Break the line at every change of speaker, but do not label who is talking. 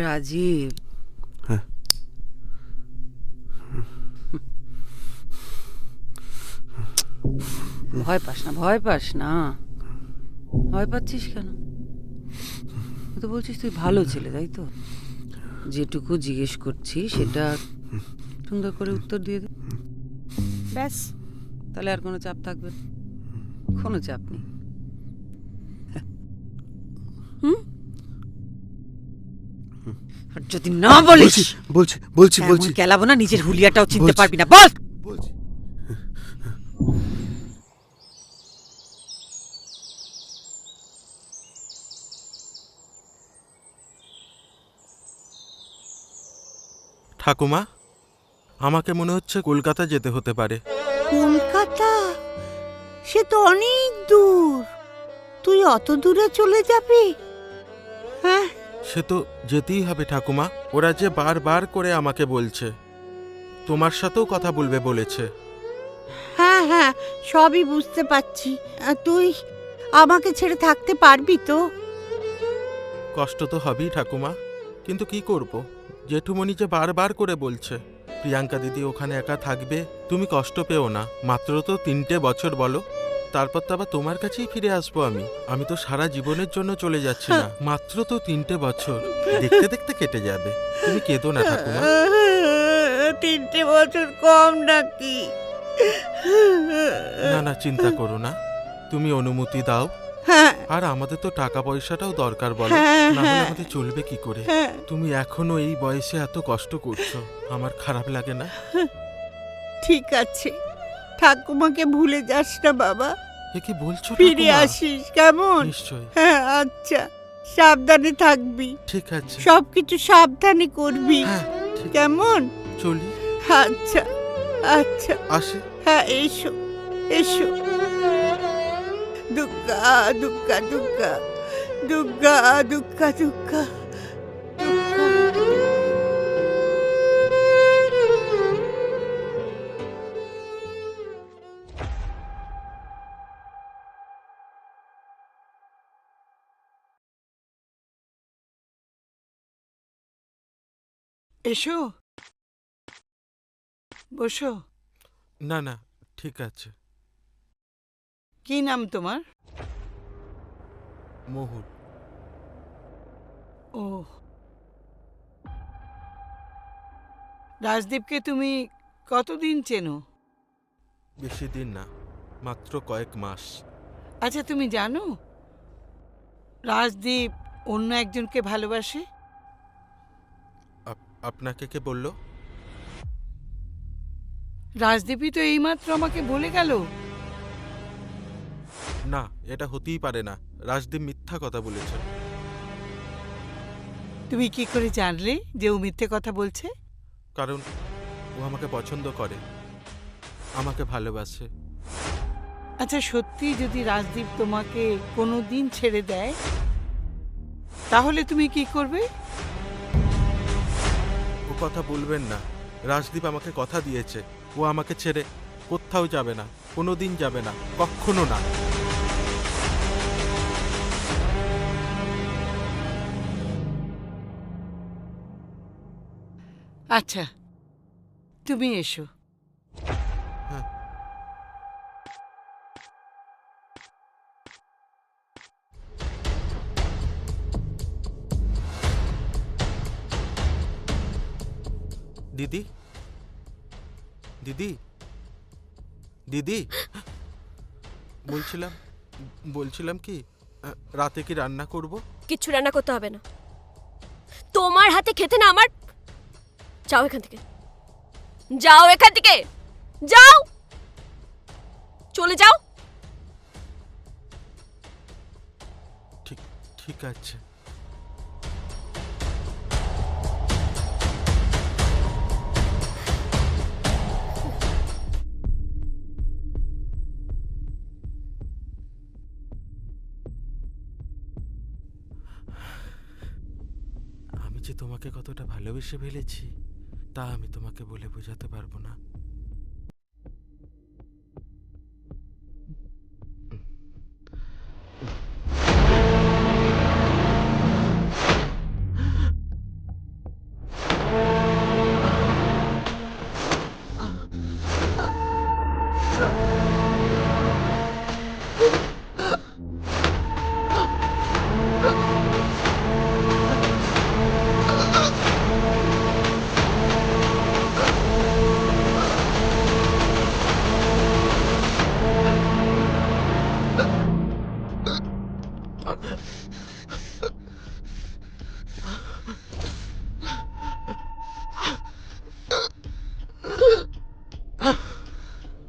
রাজীব, ভয় পাস না, ভয় পাস না। ভয় পাচ্ছিস কেন? তো বলছিস তুই ভালো ছেলে, তাই তো? যেটুকু জিজ্ঞেস করছি সেটা সুন্দর করে উত্তর দিয়ে দে, ব্যাস। তাহলে আর কোনো চাপ থাকবে না, কোনো চাপ নেই। আর যদি না বলিস,
বলছি
কেলাবো না, নিজের হুলিয়াটাও চিনতে পারবি না। বল।
ঠাকুমা, আমাকে মনে হচ্ছে কলকাতা যেতে হতে পারে।
কলকাতা? সে তো অনেক দূর, তুই অত দূরে চলে যাবি? হ্যাঁ,
সে তো যেতেই হবে ঠাকুমা। ওরা যে বারবার করে আমাকে বলছে তোমার সাথেও কথা বলবে বলেছে।
হ্যাঁ হ্যাঁ, সবই বুঝতে পারছি। তুই আমাকে ছেড়ে থাকতে পারবি তো?
কষ্ট তো হবেই ঠাকুমা, কিন্তু কি করব, জেঠুমণি যে বারবার করে বলছে প্রিয়াঙ্কা দিদি ওখানে একা থাকবে, তুমি কষ্ট পেও না। মাত্র তো 3টে বছর বলো, তারপর তো আবার তোমার কাছেই ফিরে আসবো আমি। আমি তো সারা জীবনের জন্য চলে যাচ্ছি না, মাত্র তো 3টে বছর, দেখতে দেখতে কেটে যাবে। তুমি কেঁদো না ঠাকুমা।
3টে বছর কম নাকি?
না না, চিন্তা করো না, তুমি অনুমতি দাও।
হ্যাঁ
আর আমাদের তো টাকা পয়সাটাও দরকার বলো,
হ্যাঁ,
না হলে
হ্যাঁ।
আমাদের চলবে কি করে?
হ্যাঁ।
তুমি এখনো এই বয়সে এত কষ্ট করছো, আমার খারাপ লাগে না?
ঠিক আছে, ঠাকুমাকে ভুলে যাস না বাবা,
এ কি বলছো
ফিরে
ঠাকুমা?
আসিস কেমন?
নিশ্চয়।
হ্যাঁ, আচ্ছা, সাবধানে থাকবি,
ঠিক আছে।
সবকিছু সাবধানে করবি,
হ্যাঁ, ঠিক।
কেমন?
চলি।
আচ্ছা আচ্ছা,
আসি।
হ্যাঁ, এসো এসো। দুর্গা দুর্গা দুর্গা দুর্গা দুর্গা দুর্গা। এসো, বসো।
না না, ঠিক আছে।
কি নাম তোমার?
মোহন।
ও, রাজদীপকে তুমি কতদিন চেনো?
বেশি দিন না, মাত্র কয়েক মাস।
আচ্ছা, তুমি জানো রাজদীপ অন্য একজনকে ভালোবাসে?
আপনাকে কে বলল?
রাজদীপই তো এইমাত্র আমাকে বলে গেল।
না, এটা হতেই পারে না, রাজদীপ মিথ্যা কথা বলেছে।
তুমি কি করে জানলে যে ও মিথ্যে কথা বলছে?
কারণ ও আমাকে পছন্দ করে, আমাকে ভালোবাসে।
আচ্ছা, সত্যি যদি রাজদীপ তোমাকে কোনোদিন ছেড়ে দেয়, তাহলে তুমি কি করবে?
ও কথা বলবেন না, রাজদীপ আমাকে কথা দিয়েছে ও আমাকে ছেড়ে কোথাও যাবে না, কোনোদিন যাবে না, কখনো না।
আচ্ছা, তুমি এসো।
হ্যাঁ। দিদি, দিদি, দিদি, বলছিলাম কি, রাতে কি রান্না করব?
কিচ্ছু রান্না করতে হবে না, তোমার হাতে খেতে না আমার। যাও এখান থেকে, যাও এখান থেকে, যাও, চলে যাও।
ঠিক ঠিক আছে। আমি যে তোমাকে কতটা ভালোবেসে ফেলেছি তা আমি তোমাকে বলে বোঝাতে পারবো না।